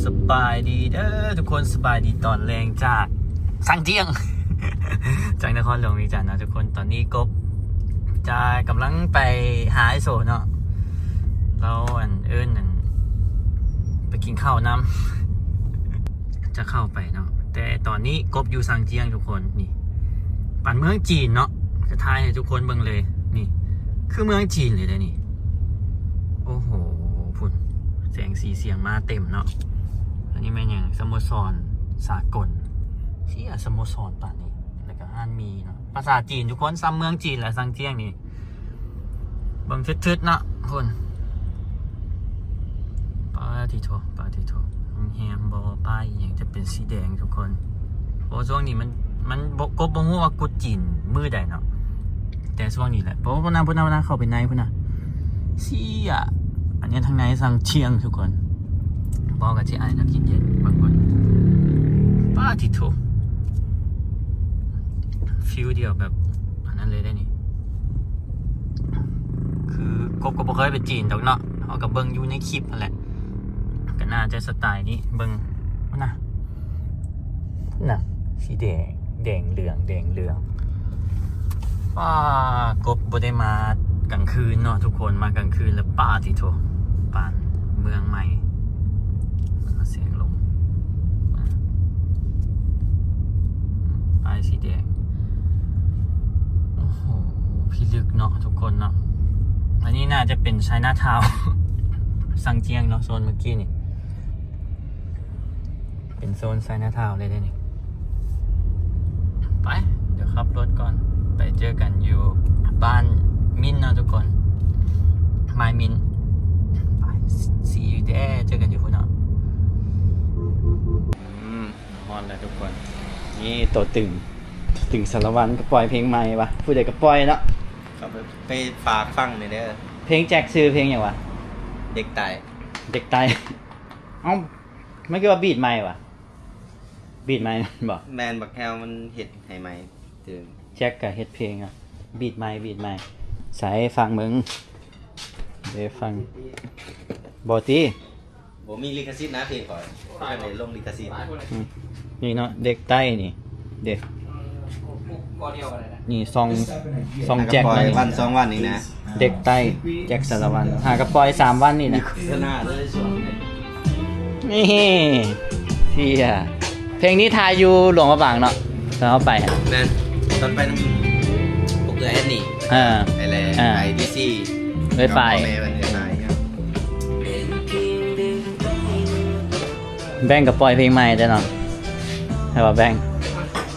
สบายดีเด้อทุกคนสบายดีตอนแรงจากสังเจียง จากนครหลวงวิจารณ์นะทุกคนตอนนี้กบจะกำลังไปหาไอโซเนาะเราไปกินข้าวน้ำ จะเข้าไปเนาะแต่ตอนนี้กบอยู่สังเจียงทุกคนนี่ปั่นเมืองจีนเนาะจะทายให้ทุกคนเบิ่งเลยนี่คือเมืองจีนเลยนะนี่โอ้โหพุ่นแสงสีเสียงมาเต็มเนาะอันนี้แม่นอย่างสโมสรสากลที่สโมสรป่านนี้แล้วก็อ่านมีเนาะภาษาจีนทุกคนซ้ำเมืองจีนแหละสังเจียงนี่เบิ่งทึดๆเนาะคนปาติโทแฮมบอป้ายอย่างจะเป็นสีแดงทุกคนเพราะช่วงนี้มันกบบ่ฮู้ว่ากุดจีนมือใดเนาะแต่ช่วงนี้แหละเพราะว่าพุ่นน่ะเข้าไปในพุ่นน่ะอันนี้ทางในสังเชียงทุกคนบอกกับที่ไอ้นักกินเย็นบางคนป้าติโถฟิลเดียวแบบอันนั้นเลยได้นี่คือกบก็บ่เคยไปจีนดอกเนาะเอากับเบิ่งอยู่ในคลิปนั่นแหละก็น่าจะสไตล์นี้เบิ่งน่ะสีแดงเหลืองป้ากบบ่ได้มากลางคืนเนาะทุกคนมากลางคืนแล้วป้าติโถป่านเมืองใหม่เสียงลงป้ายสีแดงโอ้โหพิลึกเนาะทุกคนเนาะอันนี้น่าจะเป็นไชน่าทาวน์ สังเจียงเนาะโซนเมื่อกี้นี่เป็นโซนไชน่าทาวน์เลยได้นี่ไปเดี๋ยวขับรถก่อนไปเจอกันอยู่บ้านมินเนาะทุกคนไมมินไปsee you there เจอกันอยู่พุ่นเนาะฮอนแล้วทุกคนนี่ตัวตึงสารวัตรก็ปล่อยเพลงใหม่วะผู้ใดก็ปล่อยเนาะครับไปฝากฟังเลยเด้อเพลงแจ็คซื้อเพลงอย่างวะเด็กตายเอ้าไม่คิดว่าบีทใหม่วะบีทใหม่บอกแมนบักแฮวมันเฮ็ดให้ใหม่ตื่นแจ็คกับเฮ็ดเพลงอ่ะบีทใหม่ใส่ฟังมึงเดี๋ยวฟังบอตี้บ่มีลิขสิทธิ์นะเพลงก่อนก็เลยลงลิขสิทธิ์นี่เนาะเด็กใต้นี่เด็กนี่ซองแจ็คนะวัน2วันนี่นะเด็กใต้แจ็คสารวัตรหากระปล่อย3วันนี่นะนี่เฮียเพลงนี้ทายอยู่หลวงพระบางเนาะตอนเขาไปฮะแม่นตอนไปน้ำพวกเกลือแอนนี่ไอแลไอดีซีไวไฟแบงกับปล่อยเพลงใหม่ได้เนาะให้ว่าแบง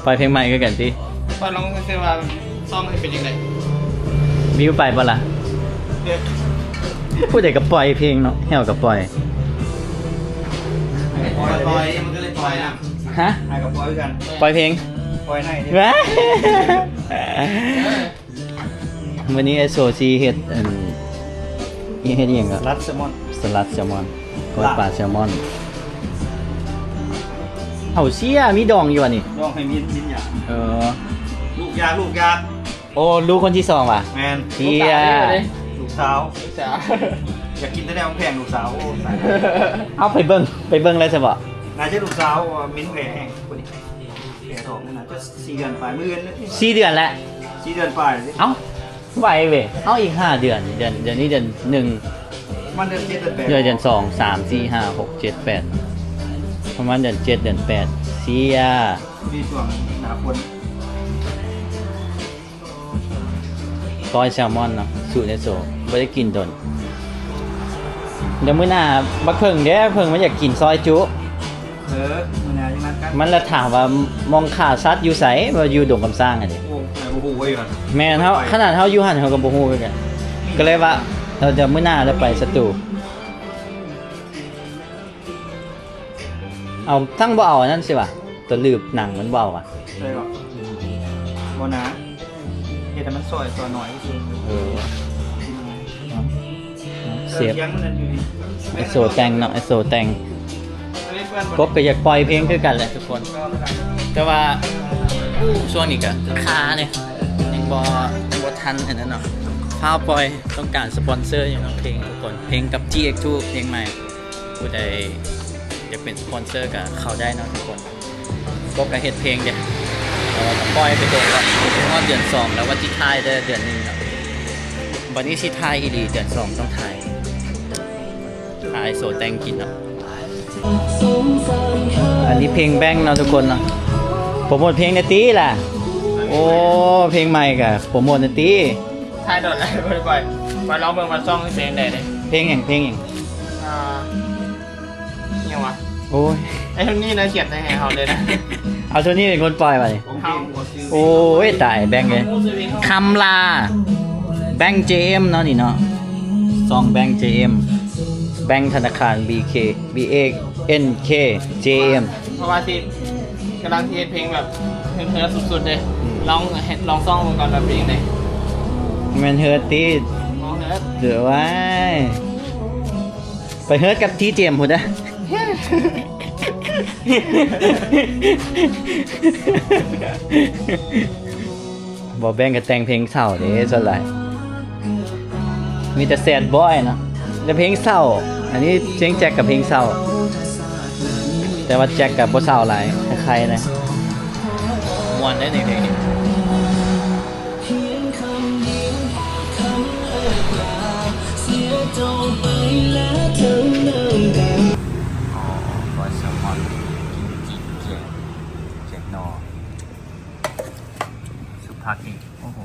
ปล่อยเพลงใหม่ก็กันสิปล่อยลองก็คือว่าซ่อมเป็นยังไงวิวไปปะล่ะพูดแต่กับปล่อยเพลงเนาะแฮวกับปล่อยมันก็เลยปล่อยนะฮะให้กับปล่อยกันปล่อยเพลงปล่อยไหนวันนี้ไอโซซีเฮ็ดเฮ็ดยังก็สลัดแซลมอนก้อยปลาแซลมอนเอาเชี่ยมีดองอยู่อ่ะนี่ดองให้มินหยาลูกยาโอ้ลูกคนที่2ว่ะแมนเชี่ยลูกสาวอยากกินแต่แนวแพงลูกสาวเอาไปเบิ่งเลยสิบ่น่าจะลูกสาวมิ้นแพงคนนี้แพงทองน่าจะ4 เดือนปลายมื้อนี้4 เดือนแล้ว4 เดือนปลายเอ้าไวเว้ยเอาอีก5 เดือนเดือนนี้เดือน1มันเดือน7 เดือน2 3 4 5 6 7 8ประมาณเดือน7 เดือน8เสียมีช่วงหน้าฝนก้อยแซลมอนเนาะสูตรไอโซไม่ได้กินดนเดี๋ยวมื้อหน้าบักเพิ่งเด้อเพิ่งมันอยากกินซอยจุมื้อหน้าจังนั้นกันมันละถามว่ามองขาซัดอยู่ไสว่าอยู่ดงกำสร้างอ่ะดิโอ้บ่ฮู้ไว้ก่อนแม่นเฮาขนาดเฮาอยู่หั่นเฮาก็บ่ฮู้คือกันก็เลยว่าเราจะมื้อหน้าเราไปสตูเอาทั้งบ่เอาอันนั้นสิว่ะตัวลืบหนังมันเบาอ่ะได้บ่บ่นะเฮ็ดให้มันซอยตัวน้อยที่สุดเสียบไอโซแตงเนาะไอโซแตงกบก็อยากปล่อยเพลงคือกันแหละทุกคนแต่ว่าช่วงนี้ก็คาเนี่ยยังบ่ทันอันนั้นเนาะพาวปล่อยต้องการสปอนเซอร์อย่างเพลงทุกคนเพลงกับ GX2 เพลงใหม่ผู้ใด จะเป็นสปอนเซอร์กับเขาได้เนาะทุกคนก็กระเฮ็ดเพลงเด็ดปล่อยไปโดนก่อนงอดเดือน2แล้ววันที่ท้ายเดือน1เนาะวันนี้สิท้ายอีดีเดือน2ต้องท้ายโซแตงกินเนาะอันนี้เพลงแบงค์เนาะทุกคนเนาะโปรโมทเพลงในตีล่ะโอ้เพลงใหม่กะโปรโมทในตี ทายโดดอะไรบ่อยๆมาร้องเบิ่งมาซ่องเพลงใดเลย เพลงอย่างเนี่ยวะ โอ้ย ไอ้ทุนนี่นะเขียนให้เขาเลยนะ เอาโทนี่เป็นคนปล่อยมาดิ เขา โอ้ยตายแบงค์เลยคำลาแบงค์ JM เนาะนี่เนาะซองแบงค์ JM แบงค์ธนาคาร BNK JM เพราะว่าที่กำลังเทเพลงแบบเฮิร์ทสุดๆเลยลองซ่องก่อนแบบเพลงไหน แมนเฮิร์ตตี ลองเฮิร์ท เดี๋ยวไว้ไปเฮิร์ตกับทีเจมพูดนะบอกแบงกับแต่งเพลงเศร้าเด้ส่วนใหญ่มีแต่แซดบอยเนาะแต่เพลงเศร้าอันนี้เสียงแจ็คกับเพลงเศร้าแต่ว่าแจ็คกับบ่เศร้าหลายใครๆนะมวนได้ในเพลงนี้บอยแซลมอนกินจีเจ็ดนอสุภาพอีกโอ้โห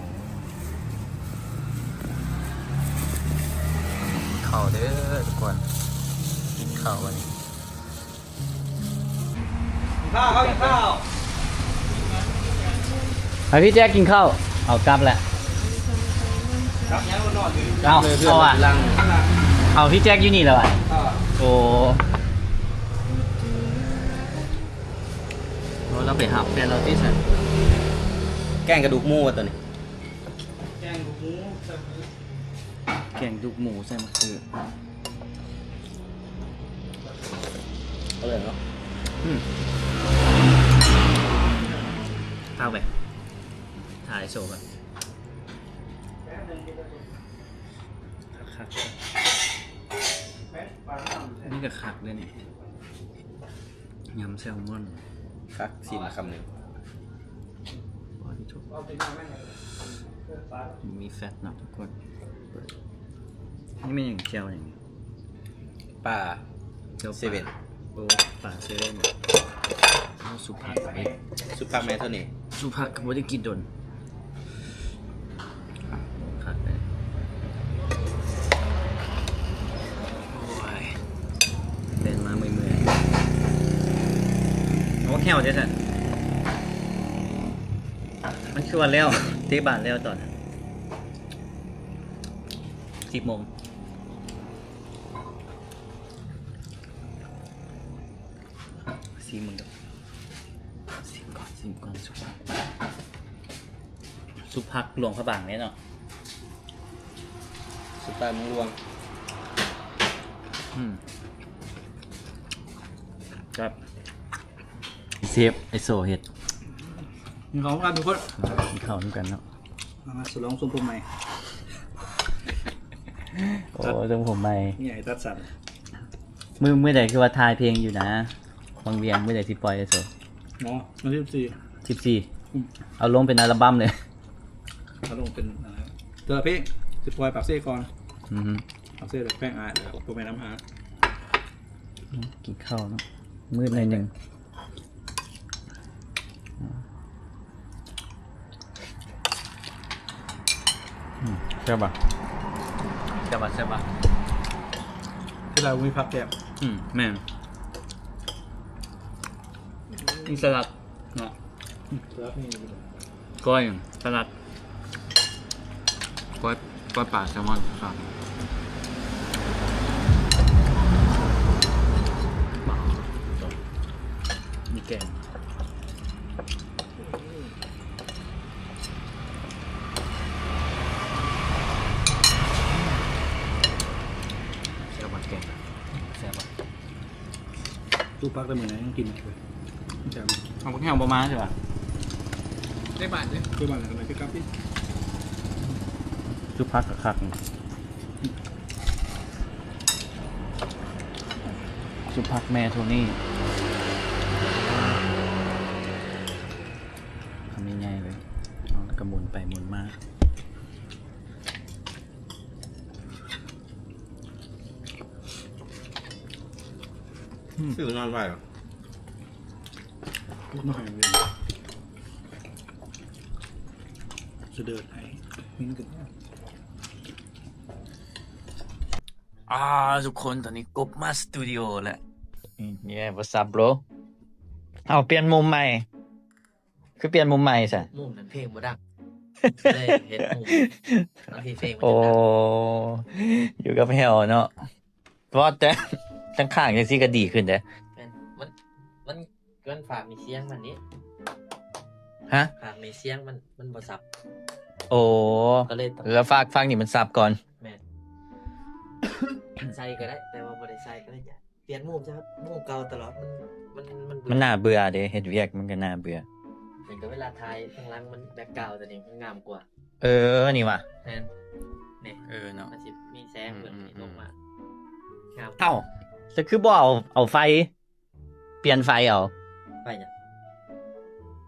ข้าวเด้อทุกคนกินข้าววันนี้ ข้าวข้าว ให้พี่แจ๊คกินข้าวเอากลับแหละ ครับยังนอนอยู่ เอาอ่ะเอาพี่แจ๊คอยู่นี่แล้วอ่ะโอ้เราไปหับแฟนเราที่สัน แกงกระดูกหมูตัวนี้ แกงหมู แกงดุกหมูใส่มะเขือ เอาเลยเนาะ เข้าไปถ่ายโชว์กันคักนี่ก็คักเลยนี่ยำแซลมอน ครับซีนคำหนึ่ง บอดี้ทุกมีแฟตนะทุกคนนี่ไม่อย่างเจียวอย่างนี้ ป่า เจียว เซเว่น โอ้ป่าเซเว่นเอาสุภาพไป ซุปผักแม่เท่านี้ สุภาพก็ไม่ได้กินโดนคักเลยโอ้ยเดินมาเมื่อยๆโอ้แค่วเจ๊สันมันคือวันแล้วเทบานแล้วตอน10 โมงซีมึงกับซีก่อนสุภักหลวงพระบางเนี่ยเนาะ ซุปตามึงรวง ครับเซฟไอโซเห็ด มีของกันทุกคน กินข้าวด้วยกันเนาะ มาสลองทรงผมใหม่ โอ้จงผมใหม่ นี่ไอ้ตัดสัน เมื่อใดคือว่าทายเพลงอยู่นะบางเวียงเมื่อใดที่ปล่อยไอโซ เนาะมาที่14เอาลงเป็นอัลบั้มเลย เขาลงเป็นอะไรเจอพี่สิบปอยปากเซ่ก่อน อือฮึ ปากเซ่แบบแป้งอายแล้วตัวแม่น้ำหา กินข้าวเนาะมืดหน่อยหนึ่งใช่ป่ะที่เรามีพักแก้ม แม่งนี่สลัดเนาะ แล้วนี่ ก้อยสลัดก้อยปลาแซลมอนครับมีแกงแซ่บแกงแซ่บ ตู้พักได้เหมือนไหนยังกินเลยแจ่ม เอาพวกแห้งประมาณใช่ป่ะ ได้บาทเลย คือบ้านอะไรพี่ครับพี่ ชุบพักกับคัก สุพักแม่โทนี่ทำง่ายๆเลยเอาแล้วก็หมุนไปหมุนมา ซื้อนอนไหวเหรอ หน่อยเลยจะเดินไหนมิ้นกัน ทุกคนตอนนี้กบมาสตูดิโอแล้วนี่ what's up bro เอาเปลี่ยนมุมใหม่ คือเปลี่ยนมุมใหม่สิ มุมนั้นเพลงบ่ดังได้เห็นมุมบางทีเพลงมัน โอ้ จะดัง อยู่กับเฮลเนาะเพราะแต่ตั้งข้างจังซี่ก็ดีขึ้นเด้ มันฝากมีเสียงมันนี้ ฮะ ฝากมีเสียงมันบ่ซับ โอ้ ก็เลยต้อง ฝากนี่มันซับก่อน แม่นใส่ก็ได้แต่ว่าบ่ได้ใส่ก็ได้จ้ะเปลี่ยนมุมซะครับมุมเก่าตลอดมันน่าเบื่อเด้เฮ็ดเวียกมันก็น่าเบื่อ เหมือนกับเวลาถ่ายข้างหล่างมันแบ็คกราวด์ตัวนี้มันงามกว่า นี่ว่ะ แม่นนี่ เนาะ มันสิมีแสงเหมือนที่ลงมางาม เอ้าจะคือบ่เอาไฟ เปลี่ยนไฟเอา ไปจ้ะ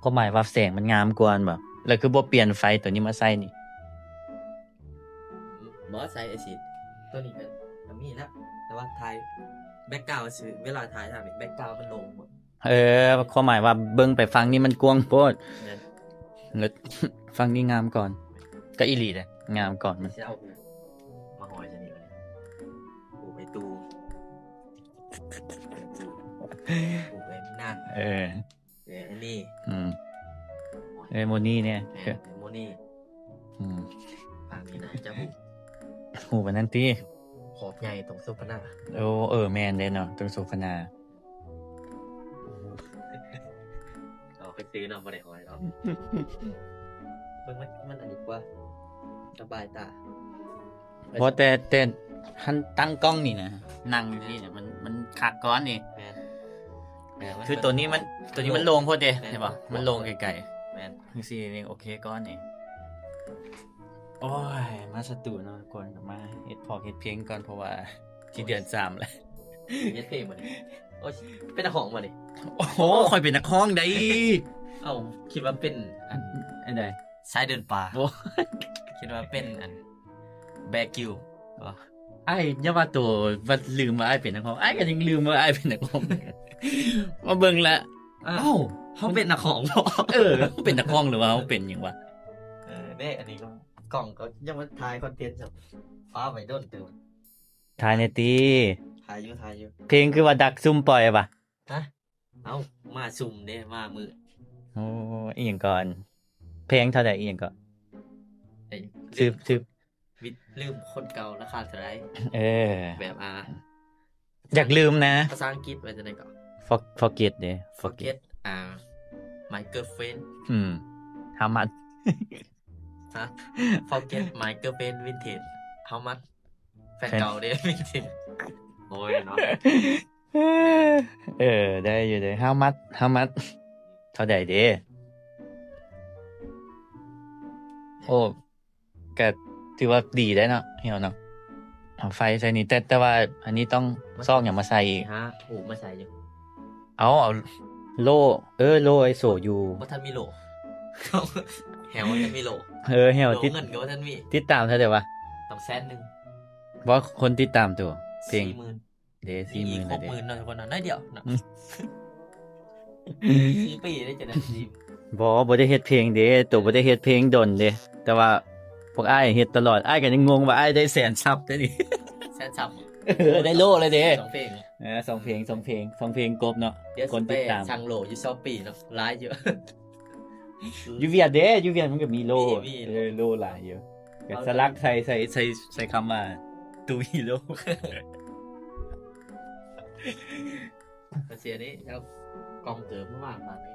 ก็หมายว่าแสงมันงามกว่าบ่แล้วคือบ่เปลี่ยนไฟตัวนี้มาใส่นี่ บ่ใส่ไอซีตัวนี้ก็มีแล้วแต่ว่าถ่ายแบ็คกราวด์ซื่อเวลาถ่ายทางนี้แบ็คกราวด์มันลงหมด ความหมายว่าเบิ่งไปฟังนี่มันกว้างโพด แม่น แล้ว ฟังนี่งามก่อน ก็อีหลีเด้งามก่อนมัน สิเอาหูมาหอยจะนี่วะเนี่ยหูไปตูหูไปนั่น เออ อันนี้ โมนี่เนี่ย แม่โมนี่ อืม ฝั่งนี้นะจะหู หูปานนั้นติ ขอบใหญ่ตรงซุปหน้า แม่นเด้เนาะตรงโซฟานา เอาไปซื้อเนาะบ่ได้หอยเอาเบิ่งมันอันนี้กว่าสบายตา เพราะแต่ท่านตั้งกล้องนี่นะนั่งอยู่ที่เนี่ยมันคักก้อนนี่ แม่นมั คือตัวนี้มันโล่งโพดเด้ใช่ป่ะมันโล่งไกล แม่น ๆคือสินี่โอเคก้อนนี่โอ้ยมาสตูเนาะทุกคนมาเฮ็ดเพียงก่อนเพราะว่าที่เดือน3แล้ว เฮ็ดเพลงบ่นี่โอ้ยเป็นนักของบ่นี่ โอ้โหค่อยเป็นนักร้องได้ เอ้าคิดว่าเป็นอันใด สายเดินป่า โอ้ คิดว่าเป็นแบกิวเหรอ ไอ้อย่าว่าตัวว่าลืมว่าไอ้เป็นนักร้องไอ้ก็ยังลืมว่าไอ้เป็นนักร้องมาเบิ่งละ เอ้าเขาเป็นนักของเหรอ เป็นนักร้องหรือว่าเขาเป็นหยังวะ เนี่ยอันนี้ก็กล่องก็ยังมาถ่ายคอนเทนต์แบบฟ้าไว้ด้นเติม ทายในตี ถ่ายอยู่ เพลงคือว่าดักซุ่มปล่อยป่ะ ฮะเอ้ามาซุ่มเด้มามือ โอ้อีหยังก่อน เพลงเท่าใดอีหยังก่อน เอ้ย ซื้อ วิทย์ลืมคนเก่าราคาเท่าไหร เออ แบบอยากลืมนะ ภาษาอังกฤษไว้จะไหนก่อน forget เด้ forget my girlfriend how much ฮะ forget my girlfriend vintage how much แฟนเก่าเด้ vintage โอ้ยเนาะ ได้อยู่เด้ how much เท่าใดเด้โอ้ก็ถือว่าดีได้เนาะเหี่ยวเนาะเอาไฟใส่นี่แต่ว่าอันนี้ต้องซอกอย่างมาใส่อีก ฮะถูกมาใส่อยู่ เอาโล่โล่ไอโซอยู่ ว่าท่านมีโหล แหวว่าท่านมีโหล เหี่ยว โหล ติด เงินก็ว่าท่านมี ติดตามเท่าไหร่วะ ต้อง100,000 ว่าคนติดตามตัวเพลง 40,000 เด มีอีก 40,000เด้ 60,000เนาะทุกคนเนาะได้เดียวเนาะ4 ปีได้จะได้สิ บ่ได้เฮ็ดเพลงเด้ตัวบ่ได้เฮ็ดเพลงดนเด้แต่ว่าพวกอ้ายเฮ็ดตลอดอ้ายก็ยังงงว่าอ้ายได้แสนซับเด้นี่ แสนซับ ได้โล่เลยเด้ 2เพลง 2เพลงกบเนาะ เดี๋ยว คนติดตาม สั่งโหลอยู่Shopeeเนาะหลายเยอะ อยู่เวียดเด้อยู่เวียดมันก็มีโล่ มี โล่หลายอยู่ก็สลักใส่คำว่าตูฮีโร่ เสียนี้แล้วกองเติมมากมานี้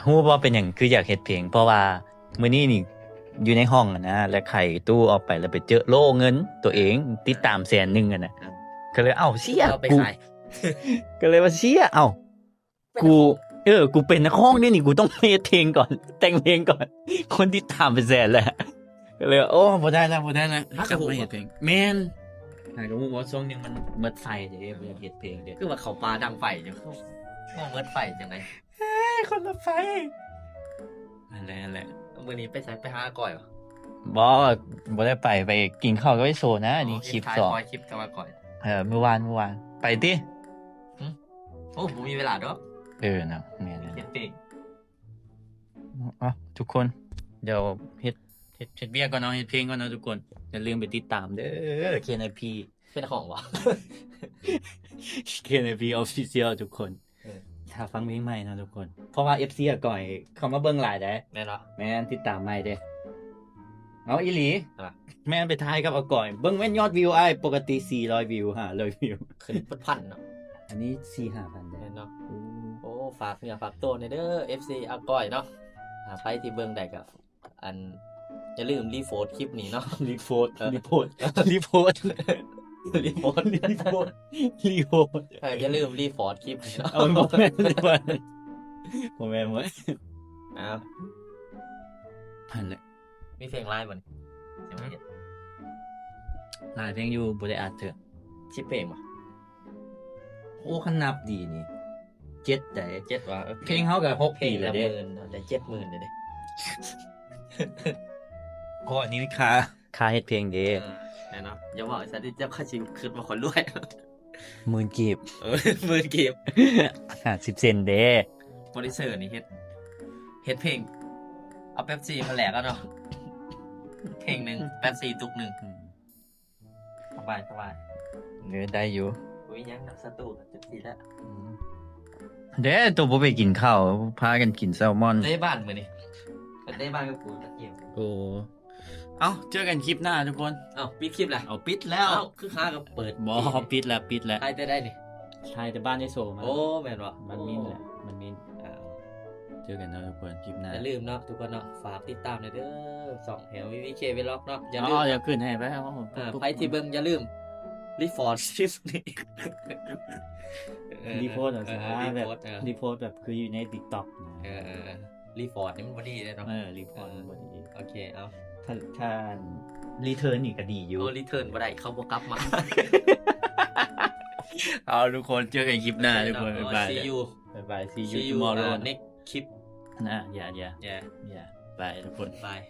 ฮู้บ่เป็นหยังคืออยากเฮ็ดเพลงเพราะว่ามื้อนี้นี่อยู่ในห้องอะนะแล้วไขตู้ออกไปแล้วไปเจอโล่เงินตัวเองติดตาม100,000อ่ะนะก็เลยเชี่ย เอาไป กู ขาย ก็เลยว่าเชี่ยกูเป็นนักร้องนี่กูต้องเฮ็ดเพลงก่อน แต่งเพลงก่อน คนติดตามเป็นแสนแล้วก็เลยโอ้บ่ได้แล้วกลับมาเฮ็ดเพลงแม่น หากรู้ว่าช่วงนึงมันเมิดไฟเดี๋ยวเฮ็ดเพลงเดี๋ยว คือว่าเขาปลาดังไฟอยู่มองเมิดไฟจังได คนละไฟนั่นแหละ มื้อนี้ไปใช้ไปหาก่อยวะ บ่ได้ไปกินข้าวก็ไปโซนะอันนี้คลิป ถ่าย สอง คอยคลิปกับมาก่อน เมื่อวานไปติ โอ้ผมมีเวลาด้วย เนาะแม่น เฮ็ดเพลง ทุกคนเดี๋ยวเฮ็ดเบียร์ก่อนเนาะเฮ็ดเพลงก่อนเนาะทุกคนอย่าลืมไปติดตามเด้อ KNP เป็นของวะ KNP Official ทุกคน เออ ถ้าฟังเพลงใหม่นะทุกคน เพราะว่า FC อะก่อยเขามาเบิ่งหลายได้ แม่นวะ แม่นติดตามใหม่เด้เอาอีหลี อ่ะ แม่นไปทายกับอาก่อยเบิ่งแม่นยอดวิวอ้ายปกติ400วิว500วิว ขึ้นพันเนาะ อันนี้ 4-5,000ได้ แม่นเนาะโอ้ฝากเนื้อฝากตัวในเด้อ FC อาก้อยเนาะไปที่เบิ่งได้ก็อันอย่าลืมรีโฟร์คลิปนี้เนาะ รีโพสต์รีโพสต์รีโพสต์ รีโฟร์ รีโพสต์รีโพสต์ อย่าลืมรีฟอร์ดคลิปนี้เนาะ เอาบ่แม่นเลยว่าบ่แม่นเว้ย อ้าว นั่นแหละ มีเพลงไลฟ์บ่นี่ใช่ไหม หลายเพลงอยู่บ่ได้อัดเถอะ ชิปเพลงบ่ โอ้คันนับดีนี่7ได้ 7ว่า เพลงเฮาก็6 เพล ปี ง แล้ ละ วเด้ 10,000แต่70,000เด้ ก็อันนี้ค่าเฮ็ดเพลงเด้ แน่เนาะอย่าบอกซะที่เจ้าข้าสิขึ้นมาคนรวย 10,000กีบ 10,000เก็บ 50เซนเด้ โปรดิวเซอร์นี่เฮ็ดเพลงเอาเป๊ปซี่มาแหลกแล้วเนาะเพลงหนึงเป๊ปซี่ตุกหนึงสบาย ได้อยู่ อุ้ยยังนักสตูกับ14แล้ว เด้ตัวบ่ไปกินข้าวพากันกินแซลมอน ได้บ้านมื้อนี้ได้บ้านกับกูตะเกียบ โอ้เอาเจอกันคลิปหน้าทุกคน อ้าวปิดคลิปล่ะ เอาปิดแล้ว เอ้าคือค้ากับเปิด บ่ปิดแล้ว ใครได้นี่ ใช่แต่บ้านได้โซมา โอ้แม่นบ่ มันมินแหละมันมิน อ่า เจอกันนะทุกคนคลิปหน้า อย่าลืมเนาะทุกคนเนาะฝากติดตามหน่อยเด้อ2แถว VVK Vlog เนาะอย่า อ๋ ลืม อเดี๋ยวขึ้นให้ไปครับ ไปที่เบิ่งอย่าลืมรีฟอร์ดคลิปนี้ รีโพสต์เหรอซะแบบ เออ รีโพสต์แบบคืออยู่ใน TikTok เออรีฟอร์ดนี่มันบ่ดีเลยเนาะ รีโพสต์บ่ดี โอเคเอา ถ้ารีเทิร์นนี่ก็ดีอยู่ โอ้รีเทิร์นบ่ได้เขาบ่กลับมา เอาทุกคนเจอกันคลิปหน้าทุกคนบ๊ายบาย See you บ๊ายบาย see you See you tomorrow next คลิป นะอย่า yeah บายทุกคน bye